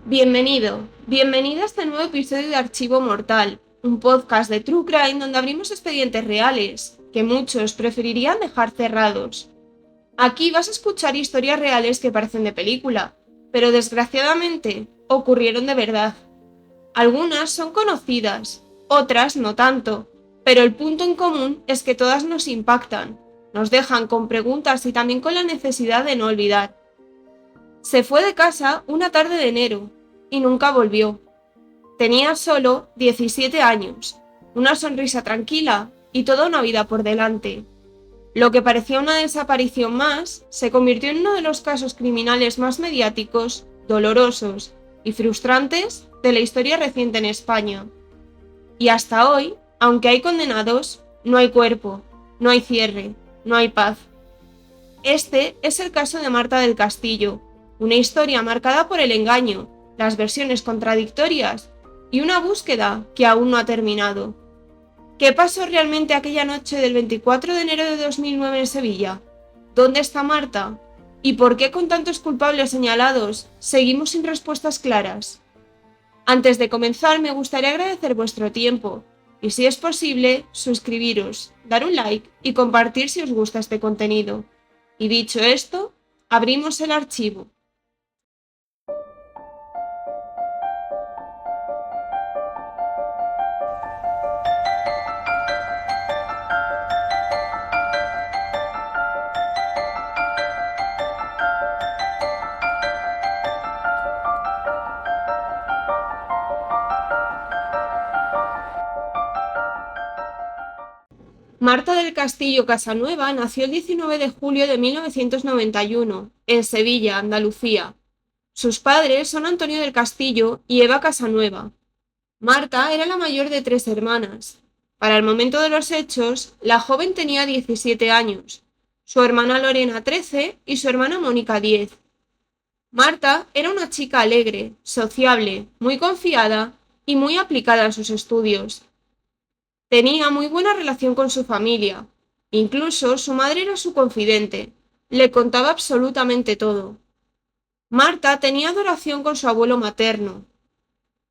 Bienvenido a este nuevo episodio de Archivo Mortal, un podcast de True Crime donde abrimos expedientes reales, que muchos preferirían dejar cerrados. Aquí vas a escuchar historias reales que parecen de película, pero desgraciadamente ocurrieron de verdad. Algunas son conocidas, otras no tanto, pero el punto en común es que todas nos impactan, nos dejan con preguntas y también con la necesidad de no olvidar. Se fue de casa una tarde de enero y nunca volvió. Tenía solo 17 años, una sonrisa tranquila y toda una vida por delante. Lo que parecía una desaparición más se convirtió en uno de los casos criminales más mediáticos, dolorosos y frustrantes de la historia reciente en España. Y hasta hoy, aunque hay condenados, no hay cuerpo, no hay cierre, no hay paz. Este es el caso de Marta del Castillo, una historia marcada por el engaño, las versiones contradictorias y una búsqueda que aún no ha terminado. ¿Qué pasó realmente aquella noche del 24 de enero de 2009 en Sevilla? ¿Dónde está Marta? ¿Y por qué con tantos culpables señalados seguimos sin respuestas claras? Antes de comenzar, me gustaría agradecer vuestro tiempo y, si es posible, suscribiros, dar un like y compartir si os gusta este contenido. Y dicho esto, abrimos el archivo. Marta del Castillo Casanueva nació el 19 de julio de 1991, en Sevilla, Andalucía. Sus padres son Antonio del Castillo y Eva Casanueva. Marta era la mayor de 3 hermanas. Para el momento de los hechos, la joven tenía 17 años, su hermana Lorena 13 y su hermana Mónica 10. Marta era una chica alegre, sociable, muy confiada y muy aplicada en sus estudios. Tenía muy buena relación con su familia. Incluso su madre era su confidente. Le contaba absolutamente todo. Marta tenía adoración con su abuelo materno.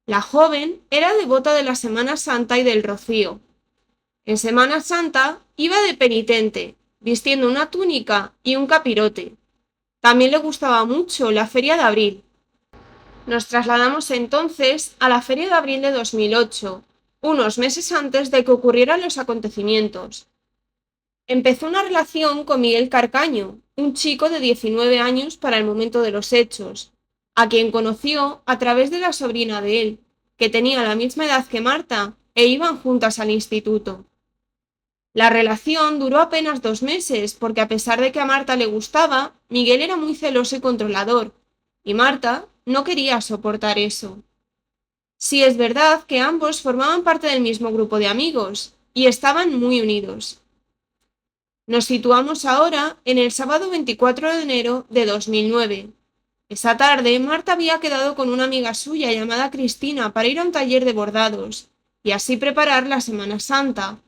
La joven era devota de la Semana Santa y del Rocío. En Semana Santa iba de penitente, vistiendo una túnica y un capirote. También le gustaba mucho la Feria de Abril. Nos trasladamos entonces a la Feria de Abril de 2008, unos meses antes de que ocurrieran los acontecimientos. Empezó una relación con Miguel Carcaño, un chico de 19 años para el momento de los hechos, a quien conoció a través de la sobrina de él, que tenía la misma edad que Marta e iban juntas al instituto. La relación duró apenas 2 meses porque, a pesar de que a Marta le gustaba, Miguel era muy celoso y controlador, y Marta no quería soportar eso. Sí, es verdad que ambos formaban parte del mismo grupo de amigos y estaban muy unidos. Nos situamos ahora en el sábado 24 de enero de 2009. Esa tarde, Marta había quedado con una amiga suya llamada Cristina para ir a un taller de bordados y así preparar la Semana Santa.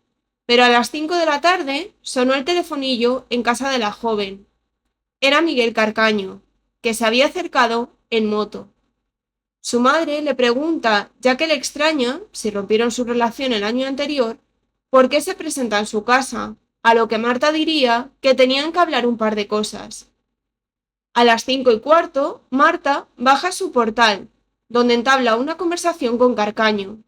Pero a las 5 de la tarde sonó el telefonillo en casa de la joven. Era Miguel Carcaño, que se había acercado en moto. Su madre le pregunta, ya que le extraña, si rompieron su relación el año anterior, por qué se presenta en su casa, a lo que Marta diría que tenían que hablar un par de cosas. A las 5:15, Marta baja a su portal, donde entabla una conversación con Carcaño.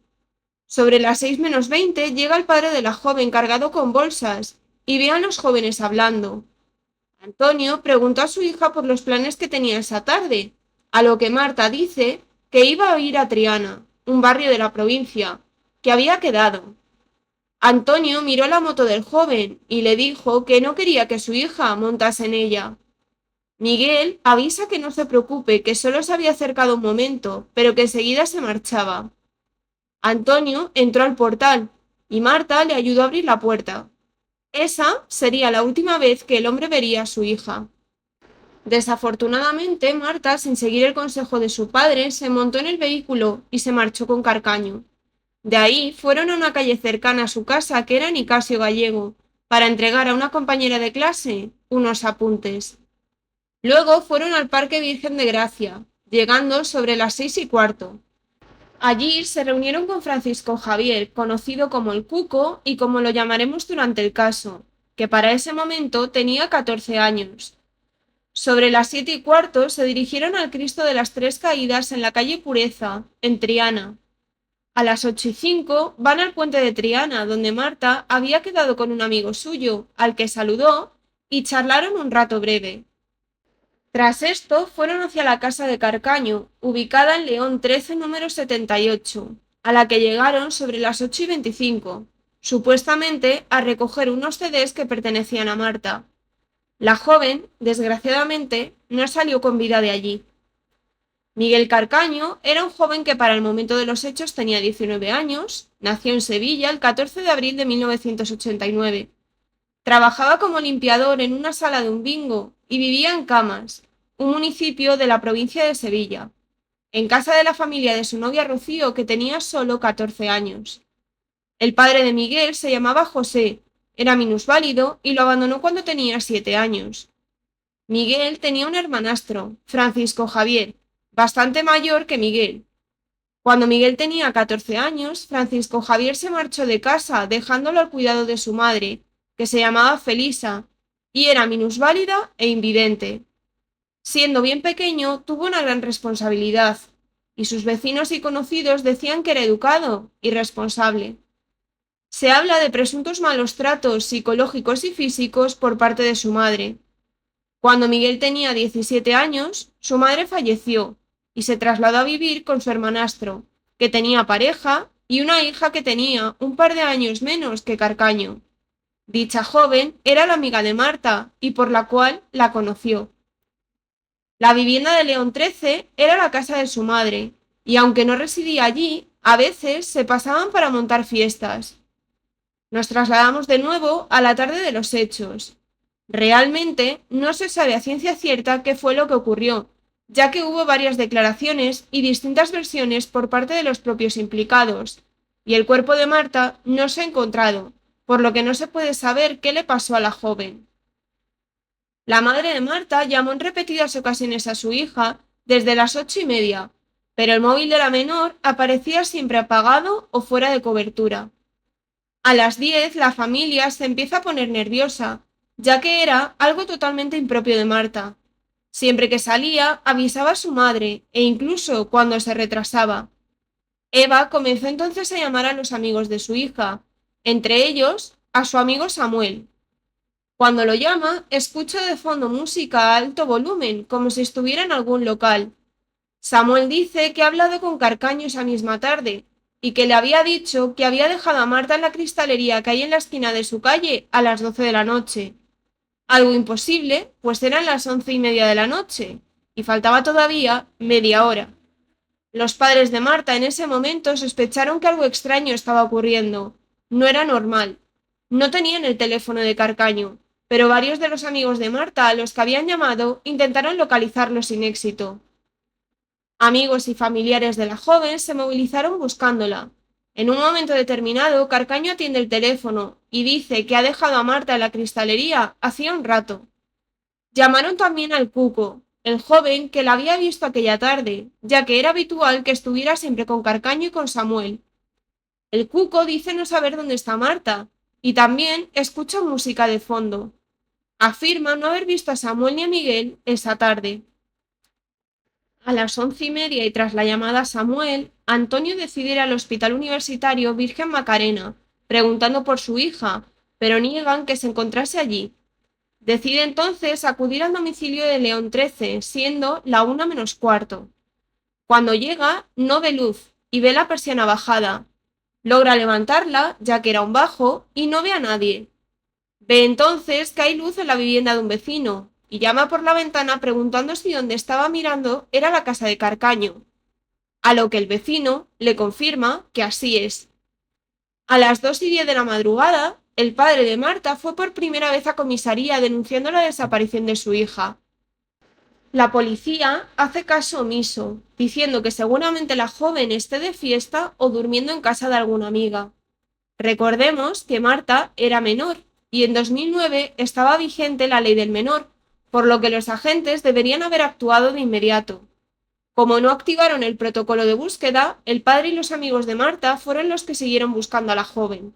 Sobre las 6:20 llega el padre de la joven cargado con bolsas y ve a los jóvenes hablando. Antonio preguntó a su hija por los planes que tenía esa tarde, a lo que Marta dice que iba a ir a Triana, un barrio de la provincia, que había quedado. Antonio miró la moto del joven y le dijo que no quería que su hija montase en ella. Miguel avisa que no se preocupe, que solo se había acercado un momento, pero que enseguida se marchaba. Antonio entró al portal y Marta le ayudó a abrir la puerta. Esa sería la última vez que el hombre vería a su hija. Desafortunadamente, Marta, sin seguir el consejo de su padre, se montó en el vehículo y se marchó con Carcaño. De ahí fueron a una calle cercana a su casa, que era Nicasio Gallego, para entregar a una compañera de clase unos apuntes. Luego fueron al Parque Virgen de Gracia, llegando sobre las 6:15. Allí se reunieron con Francisco Javier, conocido como el Cuco y como lo llamaremos durante el caso, que para ese momento tenía 14 años. Sobre las 7:15 se dirigieron al Cristo de las Tres Caídas en la calle Pureza, en Triana. A las 8:05 van al puente de Triana, donde Marta había quedado con un amigo suyo, al que saludó, y charlaron un rato breve. Tras esto, fueron hacia la casa de Carcaño, ubicada en León 13, número 78, a la que llegaron sobre las 8:25, supuestamente a recoger unos CDs que pertenecían a Marta. La joven, desgraciadamente, no salió con vida de allí. Miguel Carcaño era un joven que para el momento de los hechos tenía 19 años, nació en Sevilla el 14 de abril de 1989. Trabajaba como limpiador en una sala de un bingo y vivía en Camas, un municipio de la provincia de Sevilla, en casa de la familia de su novia Rocío, que tenía solo 14 años. El padre de Miguel se llamaba José, era minusválido y lo abandonó cuando tenía 7 años. Miguel tenía un hermanastro, Francisco Javier, bastante mayor que Miguel. Cuando Miguel tenía 14 años, Francisco Javier se marchó de casa, dejándolo al cuidado de su madre, que se llamaba Felisa, y era minusválida e invidente. Siendo bien pequeño, tuvo una gran responsabilidad, y sus vecinos y conocidos decían que era educado y responsable. Se habla de presuntos malos tratos psicológicos y físicos por parte de su madre. Cuando Miguel tenía 17 años, su madre falleció y se trasladó a vivir con su hermanastro, que tenía pareja, y una hija que tenía un par de años menos que Carcaño. Dicha joven era la amiga de Marta y por la cual la conoció. La vivienda de León 13 era la casa de su madre, y aunque no residía allí, a veces se pasaban para montar fiestas. Nos trasladamos de nuevo a la tarde de los hechos. Realmente no se sabe a ciencia cierta qué fue lo que ocurrió, ya que hubo varias declaraciones y distintas versiones por parte de los propios implicados, y el cuerpo de Marta no se ha encontrado, por lo que no se puede saber qué le pasó a la joven. La madre de Marta llamó en repetidas ocasiones a su hija desde las 8:30, pero el móvil de la menor aparecía siempre apagado o fuera de cobertura. A las 10 la familia se empieza a poner nerviosa, ya que era algo totalmente impropio de Marta. Siempre que salía, avisaba a su madre, e incluso cuando se retrasaba. Eva comenzó entonces a llamar a los amigos de su hija, entre ellos a su amigo Samuel. Cuando lo llama, escucha de fondo música a alto volumen, como si estuviera en algún local. Samuel dice que ha hablado con Carcaño esa misma tarde, y que le había dicho que había dejado a Marta en la cristalería que hay en la esquina de su calle a las 12 de la noche. Algo imposible, pues eran las 11:30 de la noche, y faltaba todavía media hora. Los padres de Marta en ese momento sospecharon que algo extraño estaba ocurriendo. No era normal. No tenían el teléfono de Carcaño, pero varios de los amigos de Marta a los que habían llamado intentaron localizarlo sin éxito. Amigos y familiares de la joven se movilizaron buscándola. En un momento determinado, Carcaño atiende el teléfono y dice que ha dejado a Marta en la cristalería hacía un rato. Llamaron también al Cuco, el joven que la había visto aquella tarde, ya que era habitual que estuviera siempre con Carcaño y con Samuel. El Cuco dice no saber dónde está Marta, y también escucha música de fondo. Afirma no haber visto a Samuel ni a Miguel esa tarde. A las 11:30 y tras la llamada a Samuel, Antonio decide ir al Hospital Universitario Virgen Macarena, preguntando por su hija, pero niegan que se encontrase allí. Decide entonces acudir al domicilio de León 13, siendo la 1:15. Cuando llega, no ve luz y ve la persiana bajada. Logra levantarla, ya que era un bajo, y no ve a nadie. Ve entonces que hay luz en la vivienda de un vecino, y llama por la ventana preguntando si donde estaba mirando era la casa de Carcaño, a lo que el vecino le confirma que así es. A las 2:10 de la madrugada, el padre de Marta fue por primera vez a comisaría denunciando la desaparición de su hija. La policía hace caso omiso, diciendo que seguramente la joven esté de fiesta o durmiendo en casa de alguna amiga. Recordemos que Marta era menor y en 2009 estaba vigente la ley del menor, por lo que los agentes deberían haber actuado de inmediato. Como no activaron el protocolo de búsqueda, el padre y los amigos de Marta fueron los que siguieron buscando a la joven.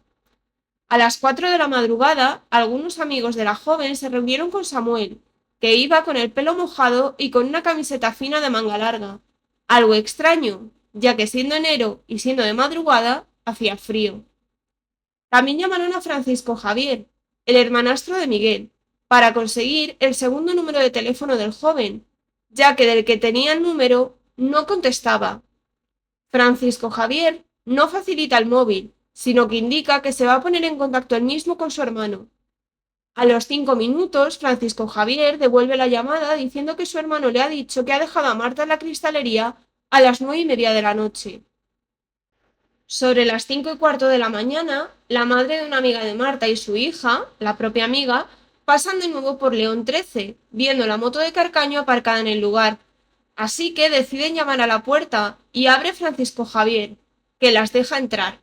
A las 4 de la madrugada, algunos amigos de la joven se reunieron con Samuel, que iba con el pelo mojado y con una camiseta fina de manga larga. Algo extraño, ya que siendo enero y siendo de madrugada, hacía frío. También llamaron a Francisco Javier, el hermanastro de Miguel, para conseguir el segundo número de teléfono del joven, ya que del que tenía el número no contestaba. Francisco Javier no facilita el móvil, sino que indica que se va a poner en contacto él mismo con su hermano. A los 5 minutos, Francisco Javier devuelve la llamada diciendo que su hermano le ha dicho que ha dejado a Marta en la cristalería a las 9:30 de la noche. Sobre las 5:15 de la mañana, la madre de una amiga de Marta y su hija, la propia amiga, pasan de nuevo por León 13, viendo la moto de Carcaño aparcada en el lugar. Así que deciden llamar a la puerta y abre Francisco Javier, que las deja entrar.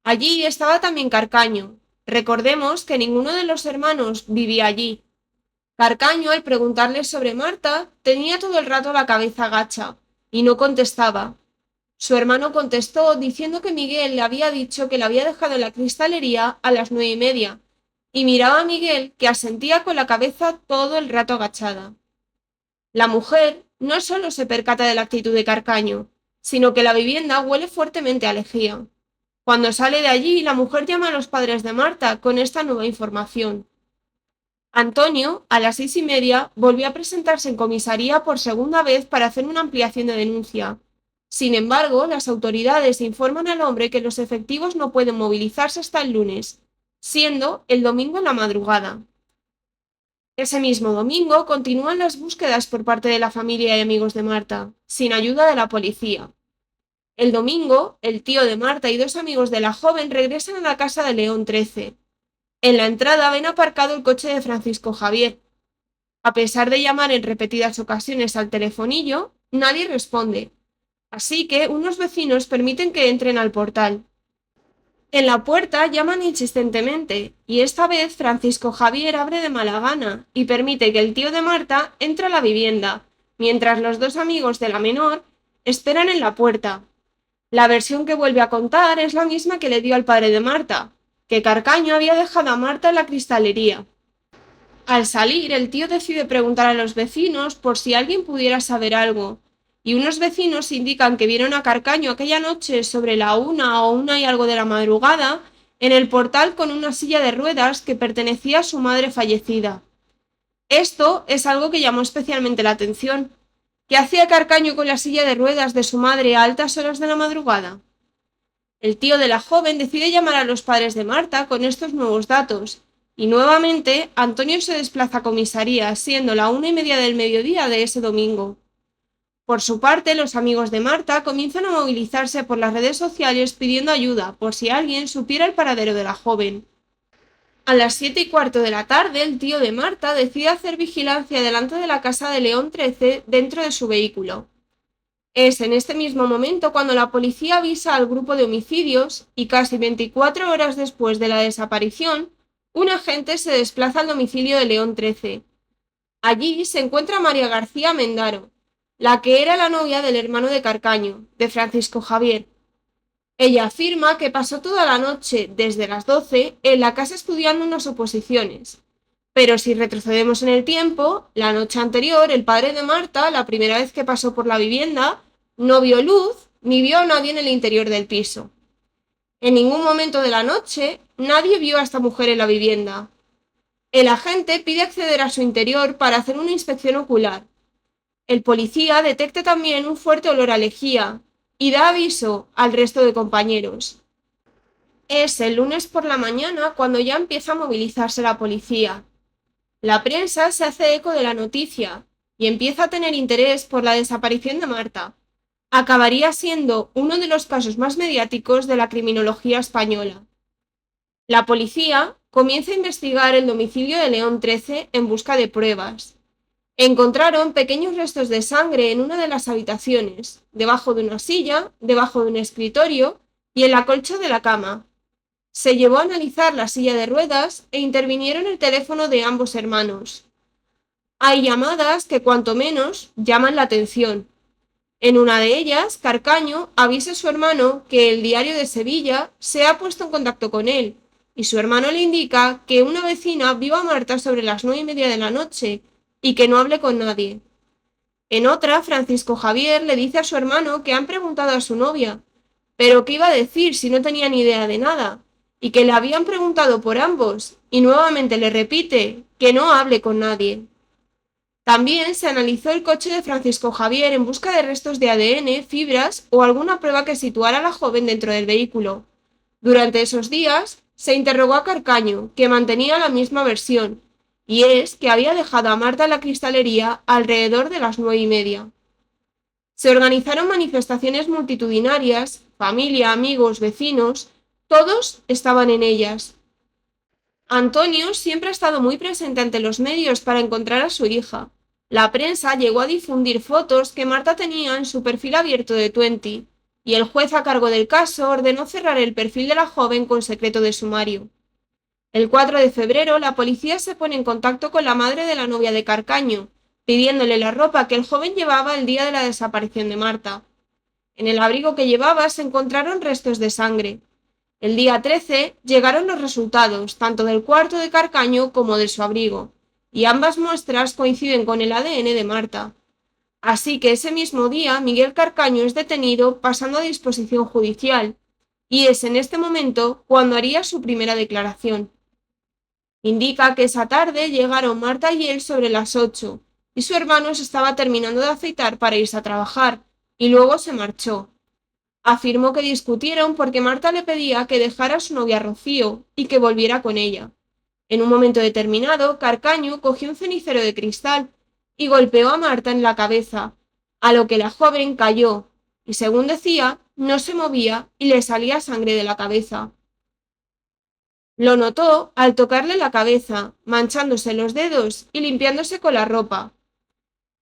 Allí estaba también Carcaño. Recordemos que ninguno de los hermanos vivía allí. Carcaño, al preguntarle sobre Marta, tenía todo el rato la cabeza gacha y no contestaba. Su hermano contestó diciendo que Miguel le había dicho que la había dejado en la cristalería a las 9:30, y miraba a Miguel, que asentía con la cabeza todo el rato agachada. La mujer no solo se percata de la actitud de Carcaño, sino que la vivienda huele fuertemente a lejía. Cuando sale de allí, la mujer llama a los padres de Marta con esta nueva información. Antonio, a las 6:30, volvió a presentarse en comisaría por segunda vez para hacer una ampliación de denuncia. Sin embargo, las autoridades informan al hombre que los efectivos no pueden movilizarse hasta el lunes, siendo el domingo en la madrugada. Ese mismo domingo continúan las búsquedas por parte de la familia y amigos de Marta, sin ayuda de la policía. El domingo, el tío de Marta y dos amigos de la joven regresan a la casa de León 13. En la entrada ven aparcado el coche de Francisco Javier. A pesar de llamar en repetidas ocasiones al telefonillo, nadie responde. Así que unos vecinos permiten que entren al portal. En la puerta llaman insistentemente, y esta vez Francisco Javier abre de mala gana y permite que el tío de Marta entre a la vivienda, mientras los dos amigos de la menor esperan en la puerta. La versión que vuelve a contar es la misma que le dio al padre de Marta, que Carcaño había dejado a Marta en la cristalería. Al salir, el tío decide preguntar a los vecinos por si alguien pudiera saber algo, y unos vecinos indican que vieron a Carcaño aquella noche sobre la 1 o 1 y algo de la madrugada en el portal con una silla de ruedas que pertenecía a su madre fallecida. Esto es algo que llamó especialmente la atención. ¿Qué hacía Carcaño con la silla de ruedas de su madre a altas horas de la madrugada? El tío de la joven decide llamar a los padres de Marta con estos nuevos datos, y nuevamente Antonio se desplaza a comisaría, siendo la 1:30 del mediodía de ese domingo. Por su parte, los amigos de Marta comienzan a movilizarse por las redes sociales pidiendo ayuda por si alguien supiera el paradero de la joven. A las 7:15 de la tarde, el tío de Marta decide hacer vigilancia delante de la casa de León 13 dentro de su vehículo. Es en este mismo momento cuando la policía avisa al grupo de homicidios y casi 24 horas después de la desaparición, un agente se desplaza al domicilio de León 13. Allí se encuentra María García Mendaro, la que era la novia del hermano de Carcaño, de Francisco Javier. Ella afirma que pasó toda la noche, desde las 12, en la casa estudiando unas oposiciones. Pero si retrocedemos en el tiempo, la noche anterior, el padre de Marta, la primera vez que pasó por la vivienda, no vio luz ni vio a nadie en el interior del piso. En ningún momento de la noche, nadie vio a esta mujer en la vivienda. El agente pide acceder a su interior para hacer una inspección ocular. El policía detecta también un fuerte olor a lejía y da aviso al resto de compañeros. Es el lunes por la mañana cuando ya empieza a movilizarse la policía. La prensa se hace eco de la noticia y empieza a tener interés por la desaparición de Marta. Acabaría siendo uno de los casos más mediáticos de la criminología española. La policía comienza a investigar el domicilio de León 13 en busca de pruebas. Encontraron pequeños restos de sangre en una de las habitaciones, debajo de una silla, debajo de un escritorio y en la colcha de la cama. Se llevó a analizar la silla de ruedas e intervinieron el teléfono de ambos hermanos. Hay llamadas que cuanto menos llaman la atención. En una de ellas, Carcaño avisa a su hermano que el Diario de Sevilla se ha puesto en contacto con él, y su hermano le indica que una vecina vio a Marta sobre las 9:30 de la noche y que no hable con nadie. En otra, Francisco Javier le dice a su hermano que han preguntado a su novia, pero qué iba a decir si no tenía ni idea de nada, y que le habían preguntado por ambos, y nuevamente le repite que no hable con nadie. También se analizó el coche de Francisco Javier en busca de restos de ADN, fibras o alguna prueba que situara a la joven dentro del vehículo. Durante esos días, se interrogó a Carcaño, que mantenía la misma versión, y es que había dejado a Marta en la cristalería alrededor de las 9:30. Se organizaron manifestaciones multitudinarias, familia, amigos, vecinos, todos estaban en ellas. Antonio siempre ha estado muy presente ante los medios para encontrar a su hija. La prensa llegó a difundir fotos que Marta tenía en su perfil abierto de Twenty, y el juez a cargo del caso ordenó cerrar el perfil de la joven con secreto de sumario. El 4 de febrero, la policía se pone en contacto con la madre de la novia de Carcaño, pidiéndole la ropa que el joven llevaba el día de la desaparición de Marta. En el abrigo que llevaba se encontraron restos de sangre. El día 13 llegaron los resultados, tanto del cuarto de Carcaño como de su abrigo, y ambas muestras coinciden con el ADN de Marta. Así que ese mismo día Miguel Carcaño es detenido pasando a disposición judicial, y es en este momento cuando haría su primera declaración. Indica que esa tarde llegaron Marta y él sobre las 8, y su hermano se estaba terminando de afeitar para irse a trabajar, y luego se marchó. Afirmó que discutieron porque Marta le pedía que dejara a su novia Rocío y que volviera con ella. En un momento determinado, Carcaño cogió un cenicero de cristal y golpeó a Marta en la cabeza, a lo que la joven cayó, y según decía, no se movía y le salía sangre de la cabeza. Lo notó al tocarle la cabeza, manchándose los dedos y limpiándose con la ropa.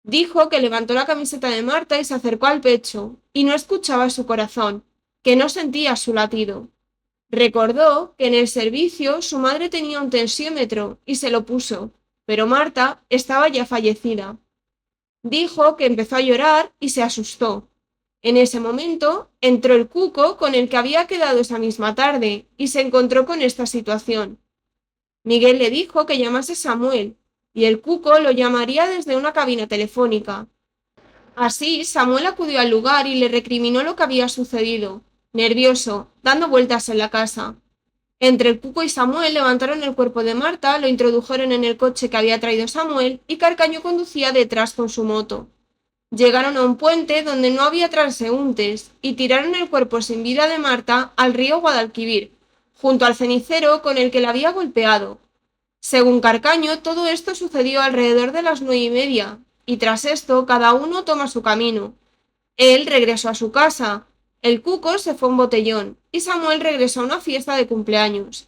Dijo que levantó la camiseta de Marta y se acercó al pecho, y no escuchaba su corazón, que no sentía su latido. Recordó que en el servicio su madre tenía un tensiómetro y se lo puso, pero Marta estaba ya fallecida. Dijo que empezó a llorar y se asustó. En ese momento entró el cuco con el que había quedado esa misma tarde y se encontró con esta situación. Miguel le dijo que llamase Samuel, y el cuco lo llamaría desde una cabina telefónica. Así, Samuel acudió al lugar y le recriminó lo que había sucedido, nervioso, dando vueltas en la casa. Entre el cuco y Samuel levantaron el cuerpo de Marta, lo introdujeron en el coche que había traído Samuel y Carcaño conducía detrás con su moto. Llegaron a un puente donde no había transeúntes y tiraron el cuerpo sin vida de Marta al río Guadalquivir, junto al cenicero con el que la había golpeado. Según Carcaño, todo esto sucedió alrededor de las 9:30, y tras esto cada uno toma su camino. Él regresó a su casa, el cuco se fue a un botellón, y Samuel regresó a una fiesta de cumpleaños.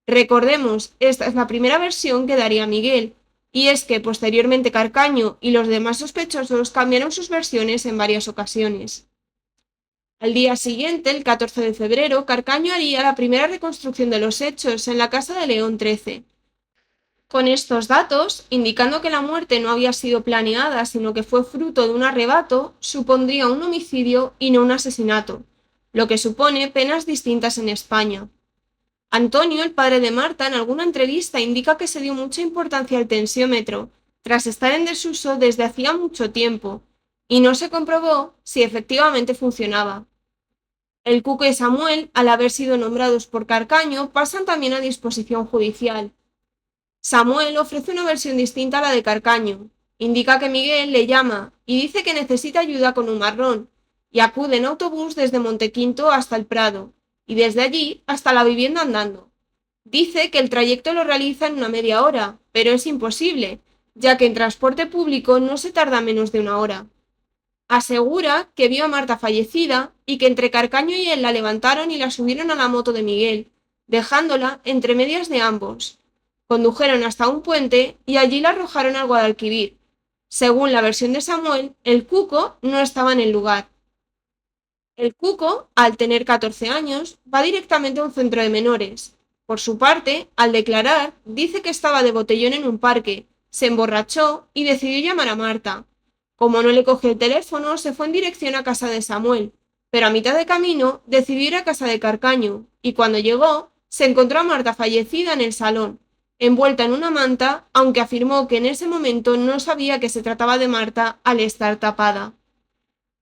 Recordemos, esta es la primera versión que daría Miguel, y es que posteriormente Carcaño y los demás sospechosos cambiaron sus versiones en varias ocasiones. Al día siguiente, el 14 de febrero, Carcaño haría la primera reconstrucción de los hechos en la casa de León 13. Con estos datos, indicando que la muerte no había sido planeada, sino que fue fruto de un arrebato, supondría un homicidio y no un asesinato, lo que supone penas distintas en España. Antonio, el padre de Marta, en alguna entrevista indica que se dio mucha importancia al tensiómetro, tras estar en desuso desde hacía mucho tiempo, y no se comprobó si efectivamente funcionaba. El cuco y Samuel, al haber sido nombrados por Carcaño, pasan también a disposición judicial. Samuel ofrece una versión distinta a la de Carcaño. Indica que Miguel le llama y dice que necesita ayuda con un marrón, y acude en autobús desde Montequinto hasta el Prado, y desde allí hasta la vivienda andando. Dice que el trayecto lo realiza en una media hora, pero es imposible, ya que en transporte público no se tarda menos de una hora. Asegura que vio a Marta fallecida y que entre Carcaño y él la levantaron y la subieron a la moto de Miguel, dejándola entre medias de ambos. Condujeron hasta un puente y allí la arrojaron al Guadalquivir. Según la versión de Samuel, el cuco no estaba en el lugar. El cuco, al tener 14 años, va directamente a un centro de menores. Por su parte, al declarar, dice que estaba de botellón en un parque, se emborrachó y decidió llamar a Marta. Como no le cogió el teléfono, se fue en dirección a casa de Samuel, pero a mitad de camino decidió ir a casa de Carcaño, y cuando llegó, se encontró a Marta fallecida en el salón, envuelta en una manta, aunque afirmó que en ese momento no sabía que se trataba de Marta al estar tapada.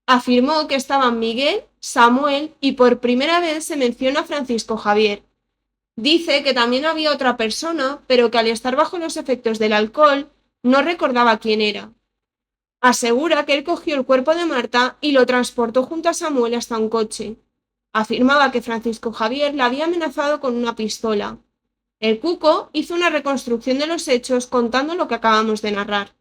Afirmó que estaban Miguel, Samuel y por primera vez se menciona a Francisco Javier. Dice que también había otra persona, pero que al estar bajo los efectos del alcohol no recordaba quién era. Asegura que él cogió el cuerpo de Marta y lo transportó junto a Samuel hasta un coche. Afirmaba que Francisco Javier la había amenazado con una pistola. El Cuco hizo una reconstrucción de los hechos contando lo que acabamos de narrar.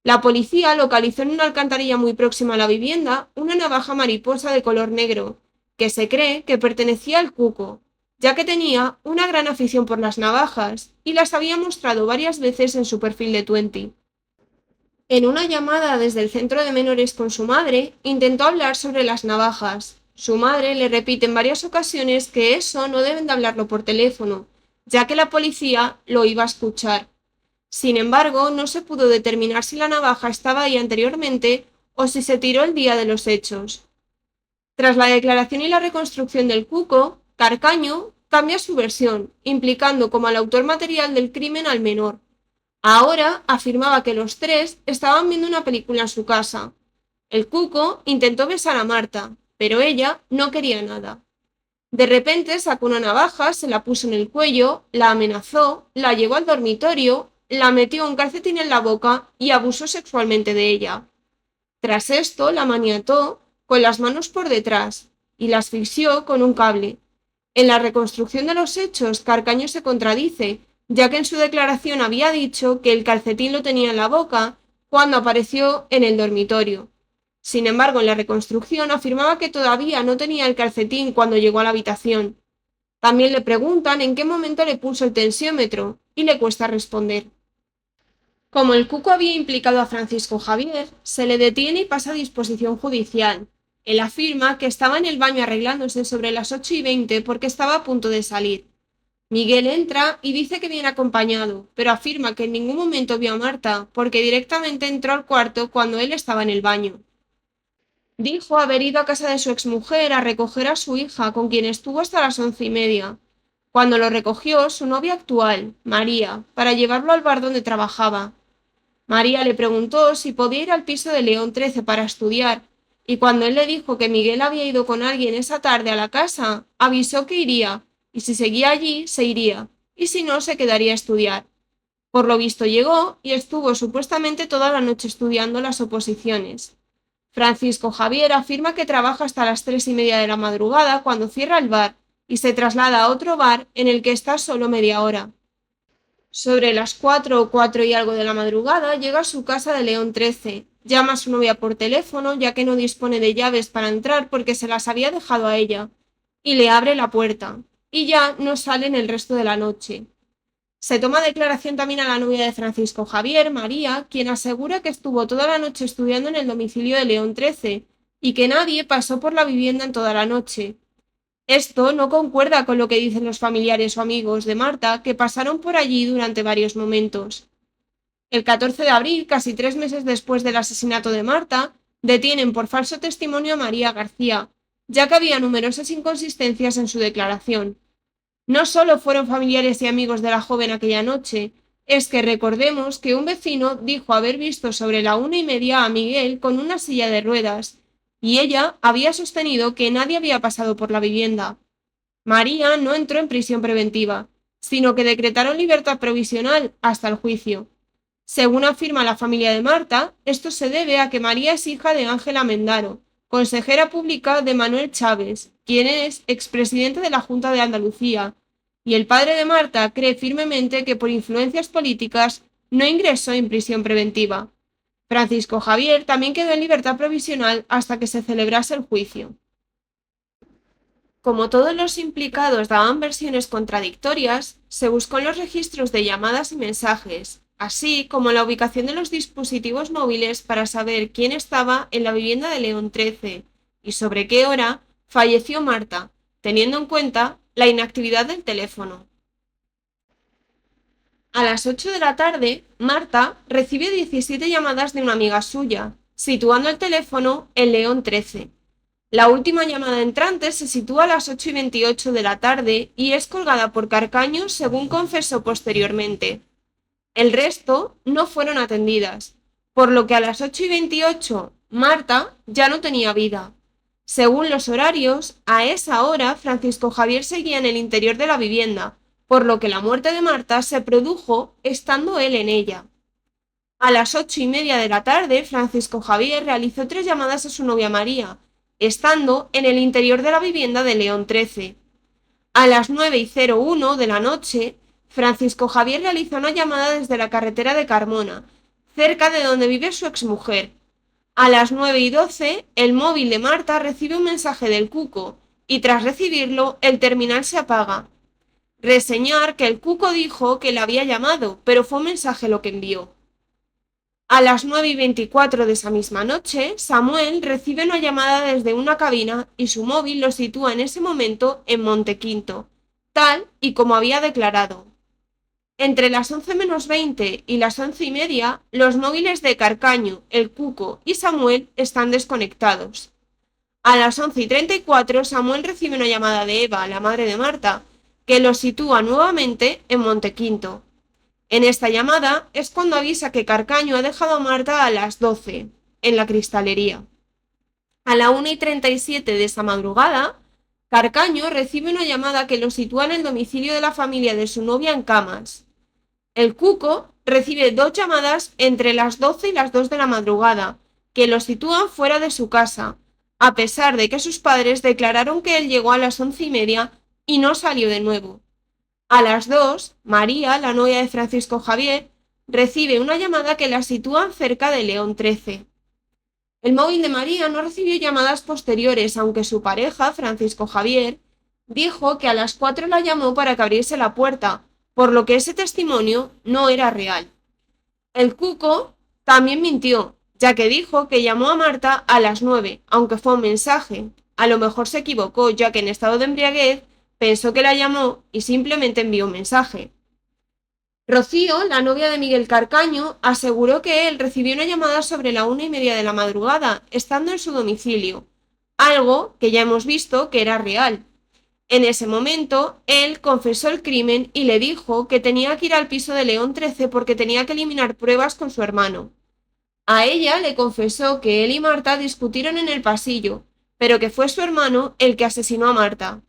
La policía localizó en una alcantarilla muy próxima a la vivienda una navaja mariposa de color negro, que se cree que pertenecía al Cuco, ya que tenía una gran afición por las navajas y las había mostrado varias veces en su perfil de Twenty. En una llamada desde el centro de menores con su madre, intentó hablar sobre las navajas. Su madre le repite en varias ocasiones que eso no deben de hablarlo por teléfono, ya que la policía lo iba a escuchar. Sin embargo, no se pudo determinar si la navaja estaba ahí anteriormente o si se tiró el día de los hechos. Tras la declaración y la reconstrucción del Cuco, Carcaño cambia su versión, implicando como al autor material del crimen al menor. Ahora afirmaba que los tres estaban viendo una película en su casa. El Cuco intentó besar a Marta, pero ella no quería nada. De repente sacó una navaja, se la puso en el cuello, la amenazó, la llevó al dormitorio, la metió un calcetín en la boca y abusó sexualmente de ella. Tras esto, la maniató con las manos por detrás y la asfixió con un cable. En la reconstrucción de los hechos, Carcaño se contradice, ya que en su declaración había dicho que el calcetín lo tenía en la boca cuando apareció en el dormitorio. Sin embargo, en la reconstrucción afirmaba que todavía no tenía el calcetín cuando llegó a la habitación. También le preguntan en qué momento le puso el tensiómetro y le cuesta responder. Como el Cuco había implicado a Francisco Javier, se le detiene y pasa a disposición judicial. Él afirma que estaba en el baño arreglándose sobre las 8:20 porque estaba a punto de salir. Miguel entra y dice que viene acompañado, pero afirma que en ningún momento vio a Marta porque directamente entró al cuarto cuando él estaba en el baño. Dijo haber ido a casa de su exmujer a recoger a su hija, con quien estuvo hasta las 11:30. Cuando lo recogió su novia actual, María, para llevarlo al bar donde trabajaba. María le preguntó si podía ir al piso de León 13 para estudiar, y cuando él le dijo que Miguel había ido con alguien esa tarde a la casa, avisó que iría, y si seguía allí, se iría, y si no, se quedaría a estudiar. Por lo visto llegó y estuvo supuestamente toda la noche estudiando las oposiciones. Francisco Javier afirma que trabaja hasta las 3:30 de la madrugada cuando cierra el bar y se traslada a otro bar en el que está solo media hora. Sobre las 4 y algo de la madrugada llega a su casa de León 13. Llama a su novia por teléfono ya que no dispone de llaves para entrar porque se las había dejado a ella, y le abre la puerta, y ya no sale en el resto de la noche. Se toma declaración también a la novia de Francisco Javier, María, quien asegura que estuvo toda la noche estudiando en el domicilio de León 13 y que nadie pasó por la vivienda en toda la noche. Esto no concuerda con lo que dicen los familiares o amigos de Marta, que pasaron por allí durante varios momentos. El 14 de abril, casi 3 meses después del asesinato de Marta, detienen por falso testimonio a María García, ya que había numerosas inconsistencias en su declaración. No solo fueron familiares y amigos de la joven aquella noche, es que recordemos que un vecino dijo haber visto sobre la 1:30 a Miguel con una silla de ruedas, y ella había sostenido que nadie había pasado por la vivienda. María no entró en prisión preventiva, sino que decretaron libertad provisional hasta el juicio. Según afirma la familia de Marta, esto se debe a que María es hija de Ángela Mendaro, consejera pública de Manuel Chávez, quien es expresidente de la Junta de Andalucía, y el padre de Marta cree firmemente que por influencias políticas no ingresó en prisión preventiva. Francisco Javier también quedó en libertad provisional hasta que se celebrase el juicio. Como todos los implicados daban versiones contradictorias, se buscó en los registros de llamadas y mensajes, así como la ubicación de los dispositivos móviles para saber quién estaba en la vivienda de León 13 y sobre qué hora falleció Marta, teniendo en cuenta la inactividad del teléfono. A las 8 de la tarde, Marta recibe 17 llamadas de una amiga suya. situando el teléfono en León 13. La última llamada entrante se sitúa a las 8:28 de la tarde y es colgada por Carcaño, según confesó posteriormente. El resto no fueron atendidas, por lo que a las 8:28 Marta ya no tenía vida. Según los horarios, a esa hora Francisco Javier seguía en el interior de la vivienda, por lo que la muerte de Marta se produjo estando él en ella. A las 8:30 de la tarde, Francisco Javier realizó 3 llamadas a su novia María, estando en el interior de la vivienda de León 13. A las 9:01 de la noche, Francisco Javier realizó una llamada desde la carretera de Carmona, cerca de donde vive su exmujer. A las 9:12, el móvil de Marta recibe un mensaje del Cuco, y tras recibirlo, el terminal se apaga. Reseñar que el Cuco dijo que le había llamado, pero fue un mensaje lo que envió. A las 9:24 de esa misma noche, Samuel recibe una llamada desde una cabina y su móvil lo sitúa en ese momento en Montequinto, tal y como había declarado. Entre las 11:20 y las 11:30, los móviles de Carcaño, el Cuco y Samuel están desconectados. A las 11:34, Samuel recibe una llamada de Eva, la madre de Marta, que lo sitúa nuevamente en Montequinto. En esta llamada es cuando avisa que Carcaño ha dejado a Marta a las 12, en la cristalería. A la 1:37 de esa madrugada, Carcaño recibe una llamada que lo sitúa en el domicilio de la familia de su novia en Camas. El Cuco recibe 2 llamadas entre las 12 y las 2 de la madrugada, que lo sitúan fuera de su casa, a pesar de que sus padres declararon que él llegó a las 11:30 y no salió de nuevo. A las 2, María, la novia de Francisco Javier, recibe una llamada que la sitúa cerca de León 13. El móvil de María no recibió llamadas posteriores, aunque su pareja, Francisco Javier, dijo que a las 4 la llamó para que abriese la puerta, por lo que ese testimonio no era real. El Cuco también mintió, ya que dijo que llamó a Marta a las 9, aunque fue un mensaje. A lo mejor se equivocó, ya que en estado de embriaguez pensó que la llamó y simplemente envió un mensaje. Rocío, la novia de Miguel Carcaño, aseguró que él recibió una llamada sobre la 1:30 de la madrugada, estando en su domicilio, algo que ya hemos visto que era real. En ese momento, él confesó el crimen y le dijo que tenía que ir al piso de León 13 porque tenía que eliminar pruebas con su hermano. A ella le confesó que él y Marta discutieron en el pasillo, pero que fue su hermano el que asesinó a Marta.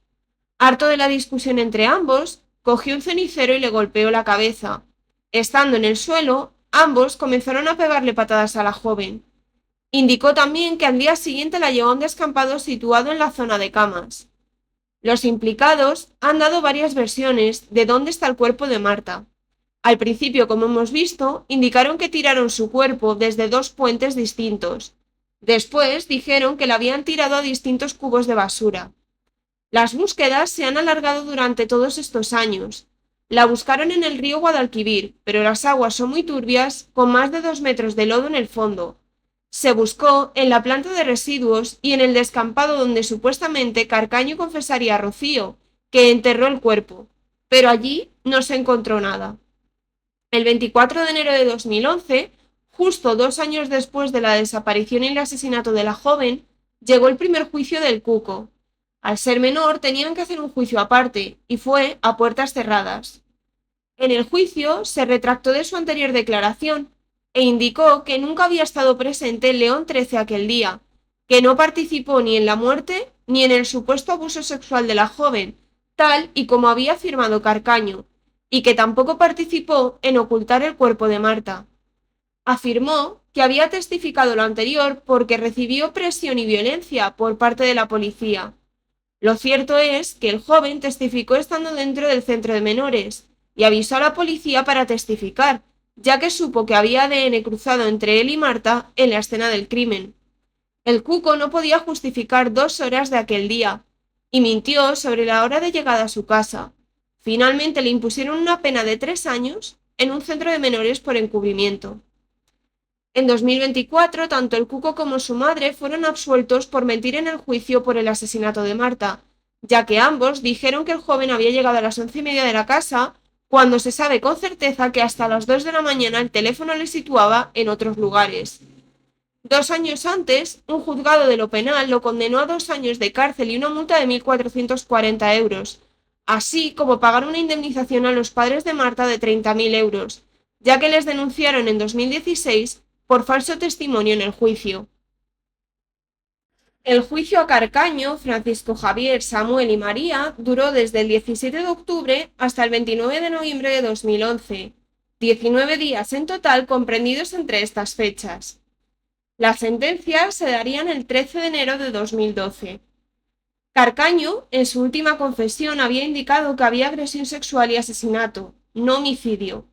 Harto de la discusión entre ambos, cogió un cenicero y le golpeó la cabeza. Estando en el suelo, ambos comenzaron a pegarle patadas a la joven. Indicó también que al día siguiente la llevó a un descampado situado en la zona de Camas. Los implicados han dado varias versiones de dónde está el cuerpo de Marta. Al principio, como hemos visto, indicaron que tiraron su cuerpo desde 2 puentes distintos. Después dijeron que la habían tirado a distintos cubos de basura. Las búsquedas se han alargado durante todos estos años. La buscaron en el río Guadalquivir, pero las aguas son muy turbias, con más de 2 metros de lodo en el fondo. Se buscó en la planta de residuos y en el descampado donde supuestamente Carcaño confesaría a Rocío que enterró el cuerpo, pero allí no se encontró nada. El 24 de enero de 2011, justo 2 años después de la desaparición y el asesinato de la joven, llegó el primer juicio del Cuco. Al ser menor tenían que hacer un juicio aparte, y fue a puertas cerradas. En el juicio se retractó de su anterior declaración e indicó que nunca había estado presente en León 13 aquel día, que no participó ni en la muerte ni en el supuesto abuso sexual de la joven, tal y como había afirmado Carcaño, y que tampoco participó en ocultar el cuerpo de Marta. Afirmó que había testificado lo anterior porque recibió presión y violencia por parte de la policía. Lo cierto es que el joven testificó estando dentro del centro de menores y avisó a la policía para testificar, ya que supo que había ADN cruzado entre él y Marta en la escena del crimen. El Cuco no podía justificar 2 horas de aquel día y mintió sobre la hora de llegada a su casa. Finalmente le impusieron una pena de 3 años en un centro de menores por encubrimiento. En 2024, tanto el Cuco como su madre fueron absueltos por mentir en el juicio por el asesinato de Marta, ya que ambos dijeron que el joven había llegado a las 11:30 de la casa, cuando se sabe con certeza que hasta las 2 de la mañana el teléfono le situaba en otros lugares. 2 años antes, un juzgado de lo penal lo condenó a 2 años de cárcel y una multa de 1.440 euros, así como pagar una indemnización a los padres de Marta de 30.000 euros, ya que les denunciaron en 2016 por falso testimonio en el juicio. El juicio a Carcaño, Francisco Javier, Samuel y María duró desde el 17 de octubre hasta el 29 de noviembre de 2011, 19 días en total comprendidos entre estas fechas. Las sentencias se darían el 13 de enero de 2012. Carcaño, en su última confesión, había indicado que había agresión sexual y asesinato, no homicidio.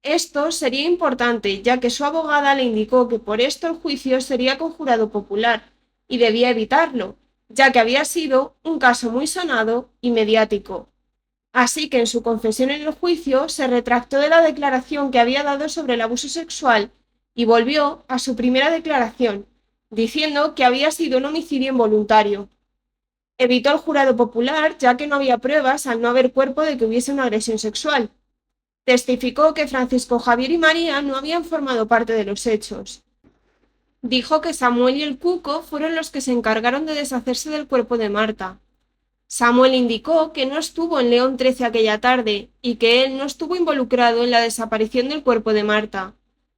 Esto sería importante, ya que su abogada le indicó que por esto el juicio sería con jurado popular, y debía evitarlo, ya que había sido un caso muy sonado y mediático. Así que en su confesión en el juicio se retractó de la declaración que había dado sobre el abuso sexual y volvió a su primera declaración, diciendo que había sido un homicidio involuntario. Evitó el jurado popular, ya que no había pruebas al no haber cuerpo de que hubiese una agresión sexual. Testificó que Francisco Javier y María no habían formado parte de los hechos. Dijo que Samuel y el Cuco fueron los que se encargaron de deshacerse del cuerpo de Marta. Samuel indicó que no estuvo en León 13 aquella tarde y que él no estuvo involucrado en la desaparición del cuerpo de Marta.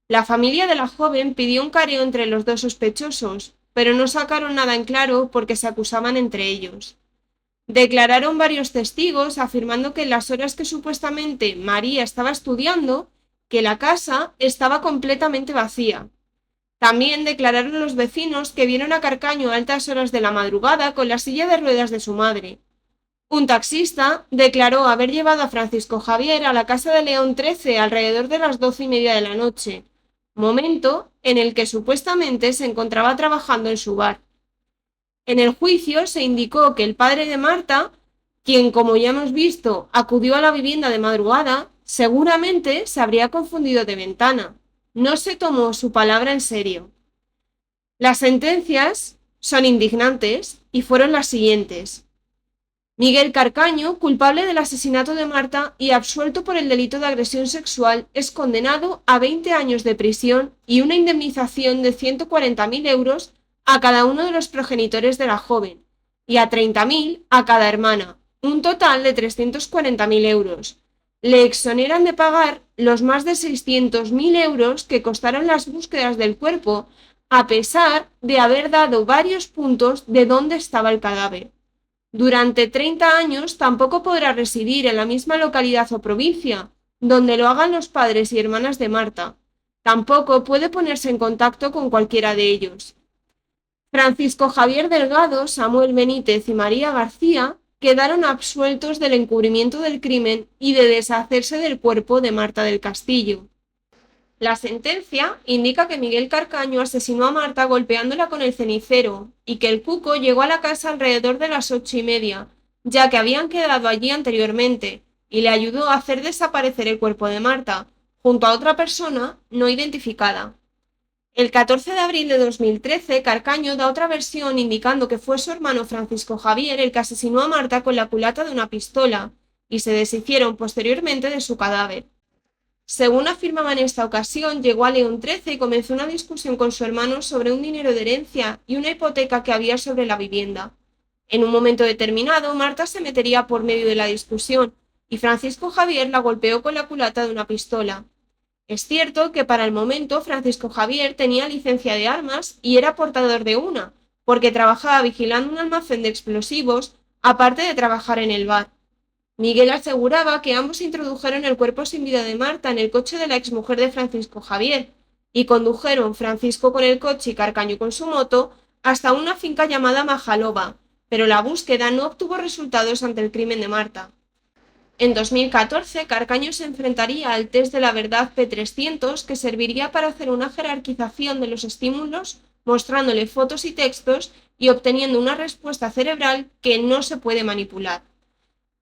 La familia de la joven pidió un careo entre los dos sospechosos, pero no sacaron nada en claro porque se acusaban entre ellos. Declararon varios testigos afirmando que en las horas que supuestamente María estaba estudiando, que la casa estaba completamente vacía. También declararon los vecinos que vieron a Carcaño a altas horas de la madrugada con la silla de ruedas de su madre. Un taxista declaró haber llevado a Francisco Javier a la casa de León 13 alrededor de las 12:30 de la noche, momento en el que supuestamente se encontraba trabajando en su bar. En el juicio se indicó que el padre de Marta, quien como ya hemos visto acudió a la vivienda de madrugada, seguramente se habría confundido de ventana. No se tomó su palabra en serio. Las sentencias son indignantes y fueron las siguientes. Miguel Carcaño, culpable del asesinato de Marta y absuelto por el delito de agresión sexual, es condenado a 20 años de prisión y una indemnización de 140.000 euros a cada uno de los progenitores de la joven y a 30.000 a cada hermana, un total de 340.000 euros. Le exoneran de pagar los más de 600.000 euros que costaron las búsquedas del cuerpo, a pesar de haber dado varios puntos de dónde estaba el cadáver. Durante 30 años tampoco podrá residir en la misma localidad o provincia, donde lo hagan los padres y hermanas de Marta. Tampoco puede ponerse en contacto con cualquiera de ellos. Francisco Javier Delgado, Samuel Benítez y María García quedaron absueltos del encubrimiento del crimen y de deshacerse del cuerpo de Marta del Castillo. La sentencia indica que Miguel Carcaño asesinó a Marta golpeándola con el cenicero y que el Cuco llegó a la casa alrededor de las 8:30, ya que habían quedado allí anteriormente, y le ayudó a hacer desaparecer el cuerpo de Marta, junto a otra persona no identificada. El 14 de abril de 2013, Carcaño da otra versión indicando que fue su hermano Francisco Javier el que asesinó a Marta con la culata de una pistola, y se deshicieron posteriormente de su cadáver. Según afirmaba en esta ocasión, llegó a León 13 y comenzó una discusión con su hermano sobre un dinero de herencia y una hipoteca que había sobre la vivienda. En un momento determinado, Marta se metería por medio de la discusión y Francisco Javier la golpeó con la culata de una pistola. Es cierto que para el momento Francisco Javier tenía licencia de armas y era portador de una, porque trabajaba vigilando un almacén de explosivos, aparte de trabajar en el bar. Miguel aseguraba que ambos introdujeron el cuerpo sin vida de Marta en el coche de la exmujer de Francisco Javier y condujeron Francisco con el coche y Carcaño con su moto hasta una finca llamada Majaloba, pero la búsqueda no obtuvo resultados ante el crimen de Marta. En 2014, Carcaño se enfrentaría al test de la verdad P300, que serviría para hacer una jerarquización de los estímulos, mostrándole fotos y textos y obteniendo una respuesta cerebral que no se puede manipular.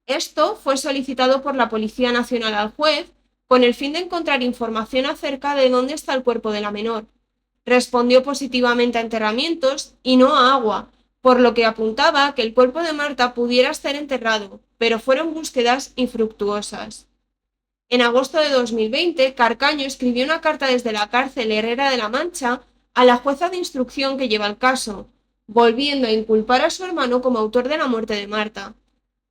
Esto fue solicitado por la Policía Nacional al juez con el fin de encontrar información acerca de dónde está el cuerpo de la menor. Respondió positivamente a enterramientos y no a agua, por lo que apuntaba que el cuerpo de Marta pudiera estar enterrado, pero fueron búsquedas infructuosas. En agosto de 2020, Carcaño escribió una carta desde la cárcel Herrera de la Mancha a la jueza de instrucción que lleva el caso, volviendo a inculpar a su hermano como autor de la muerte de Marta.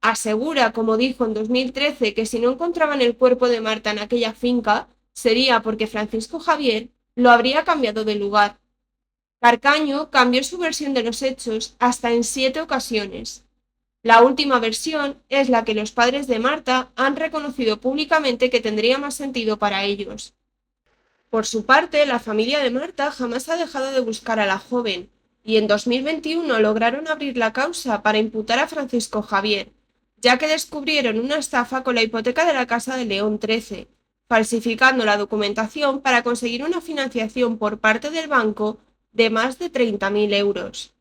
Asegura, como dijo en 2013, que si no encontraban el cuerpo de Marta en aquella finca, sería porque Francisco Javier lo habría cambiado de lugar. Carcaño cambió su versión de los hechos hasta en 7 ocasiones. La última versión es la que los padres de Marta han reconocido públicamente que tendría más sentido para ellos. Por su parte, la familia de Marta jamás ha dejado de buscar a la joven, y en 2021 lograron abrir la causa para imputar a Francisco Javier, ya que descubrieron una estafa con la hipoteca de la Casa de León 13, falsificando la documentación para conseguir una financiación por parte del banco de más de 30.000 euros.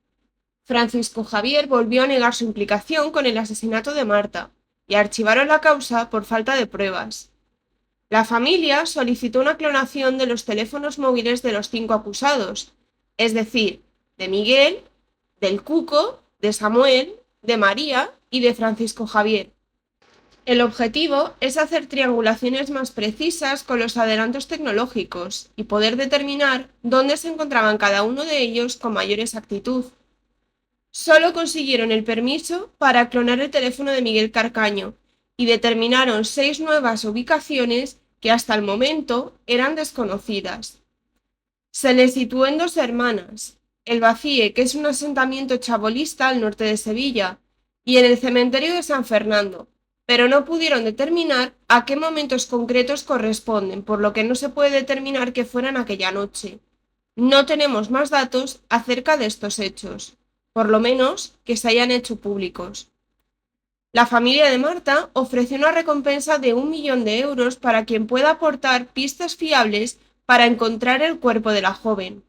Francisco Javier volvió a negar su implicación con el asesinato de Marta, y archivaron la causa por falta de pruebas. La familia solicitó una clonación de los teléfonos móviles de los 5 acusados, es decir, de Miguel, del Cuco, de Samuel, de María y de Francisco Javier. El objetivo es hacer triangulaciones más precisas con los adelantos tecnológicos y poder determinar dónde se encontraban cada uno de ellos con mayor exactitud. Solo consiguieron el permiso para clonar el teléfono de Miguel Carcaño y determinaron 6 nuevas ubicaciones que hasta el momento eran desconocidas. Se le situó en Dos Hermanas, el Vacíe, que es un asentamiento chabolista al norte de Sevilla, y en el cementerio de San Fernando, pero no pudieron determinar a qué momentos concretos corresponden, por lo que no se puede determinar que fueran aquella noche. No tenemos más datos acerca de estos hechos, por lo menos que se hayan hecho públicos. La familia de Marta ofreció una recompensa de 1 millón de euros para quien pueda aportar pistas fiables para encontrar el cuerpo de la joven.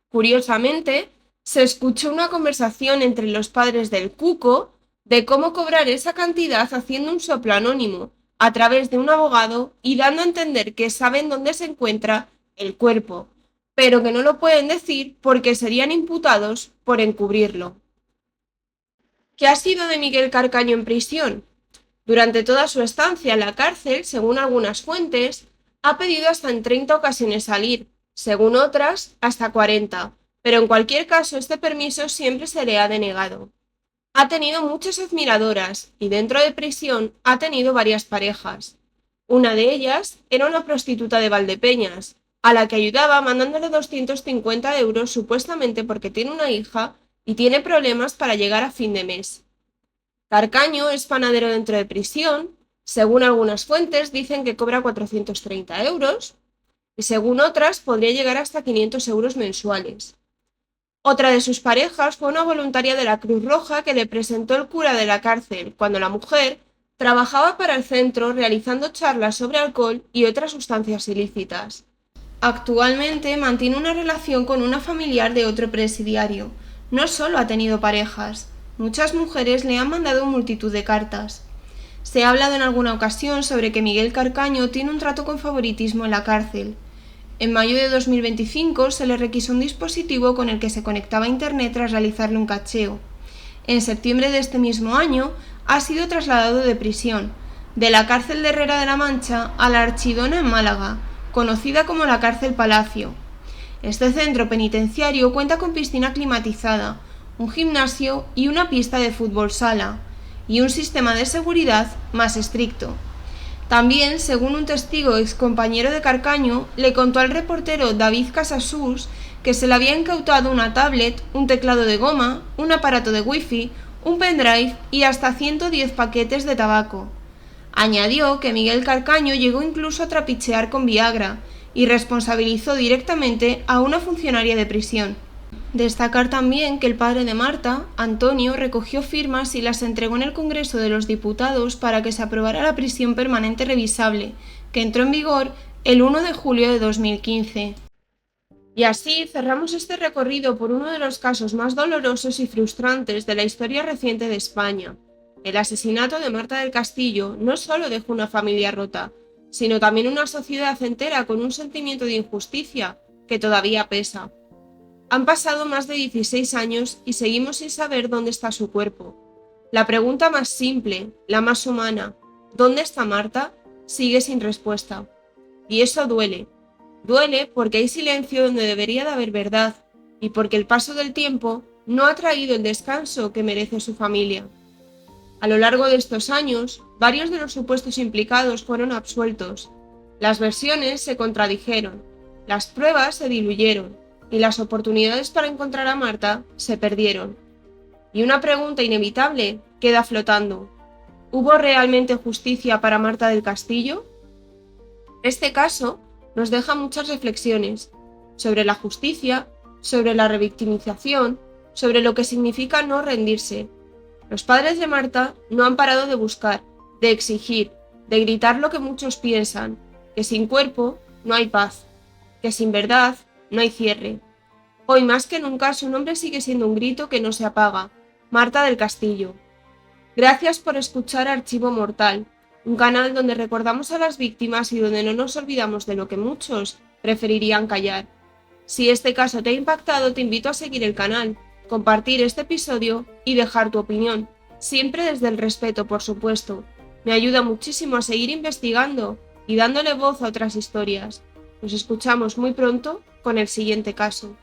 Curiosamente, se escuchó una conversación entre los padres del Cuco de cómo cobrar esa cantidad haciendo un soplo anónimo a través de un abogado y dando a entender que saben dónde se encuentra el cuerpo, pero que no lo pueden decir porque serían imputados por encubrirlo. ¿Qué ha sido de Miguel Carcaño en prisión? Durante toda su estancia en la cárcel, según algunas fuentes, ha pedido hasta en 30 ocasiones salir, según otras, hasta 40, pero en cualquier caso este permiso siempre se le ha denegado. Ha tenido muchas admiradoras y dentro de prisión ha tenido varias parejas. Una de ellas era una prostituta de Valdepeñas, a la que ayudaba mandándole 250 euros supuestamente porque tiene una hija y tiene problemas para llegar a fin de mes. Carcaño es panadero dentro de prisión, según algunas fuentes dicen que cobra 430 euros y según otras podría llegar hasta 500 euros mensuales. Otra de sus parejas fue una voluntaria de la Cruz Roja que le presentó el cura de la cárcel cuando la mujer trabajaba para el centro realizando charlas sobre alcohol y otras sustancias ilícitas. Actualmente mantiene una relación con una familiar de otro presidiario. No solo ha tenido parejas, muchas mujeres le han mandado multitud de cartas. Se ha hablado en alguna ocasión sobre que Miguel Carcaño tiene un trato con favoritismo en la cárcel. En mayo de 2025 se le requisó un dispositivo con el que se conectaba a internet tras realizarle un cacheo. En septiembre de este mismo año ha sido trasladado de prisión, de la cárcel de Herrera de la Mancha a la Archidona en Málaga, conocida como la Cárcel Palacio. Este centro penitenciario cuenta con piscina climatizada, un gimnasio y una pista de fútbol sala, y un sistema de seguridad más estricto. También, según un testigo excompañero de Carcaño, le contó al reportero David Casasús que se le había incautado una tablet, un teclado de goma, un aparato de wifi, un pendrive y hasta 110 paquetes de tabaco. Añadió que Miguel Carcaño llegó incluso a trapichear con Viagra y responsabilizó directamente a una funcionaria de prisión. Destacar también que el padre de Marta, Antonio, recogió firmas y las entregó en el Congreso de los Diputados para que se aprobara la prisión permanente revisable, que entró en vigor el 1 de julio de 2015. Y así cerramos este recorrido por uno de los casos más dolorosos y frustrantes de la historia reciente de España. El asesinato de Marta del Castillo no solo dejó una familia rota, sino también una sociedad entera con un sentimiento de injusticia que todavía pesa. Han pasado más de 16 años y seguimos sin saber dónde está su cuerpo. La pregunta más simple, la más humana, ¿dónde está Marta?, sigue sin respuesta. Y eso duele. Duele porque hay silencio donde debería de haber verdad y porque el paso del tiempo no ha traído el descanso que merece su familia. A lo largo de estos años, varios de los supuestos implicados fueron absueltos. Las versiones se contradijeron, las pruebas se diluyeron y las oportunidades para encontrar a Marta se perdieron. Y una pregunta inevitable queda flotando. ¿Hubo realmente justicia para Marta del Castillo? Este caso nos deja muchas reflexiones sobre la justicia, sobre la revictimización, sobre lo que significa no rendirse. Los padres de Marta no han parado de buscar, de exigir, de gritar lo que muchos piensan, que sin cuerpo no hay paz, que sin verdad no hay cierre. Hoy más que nunca su nombre sigue siendo un grito que no se apaga, Marta del Castillo. Gracias por escuchar Archivo Mortal, un canal donde recordamos a las víctimas y donde no nos olvidamos de lo que muchos preferirían callar. Si este caso te ha impactado, te invito a seguir el canal, compartir este episodio y dejar tu opinión, siempre desde el respeto, por supuesto. Me ayuda muchísimo a seguir investigando y dándole voz a otras historias. Nos escuchamos muy pronto con el siguiente caso.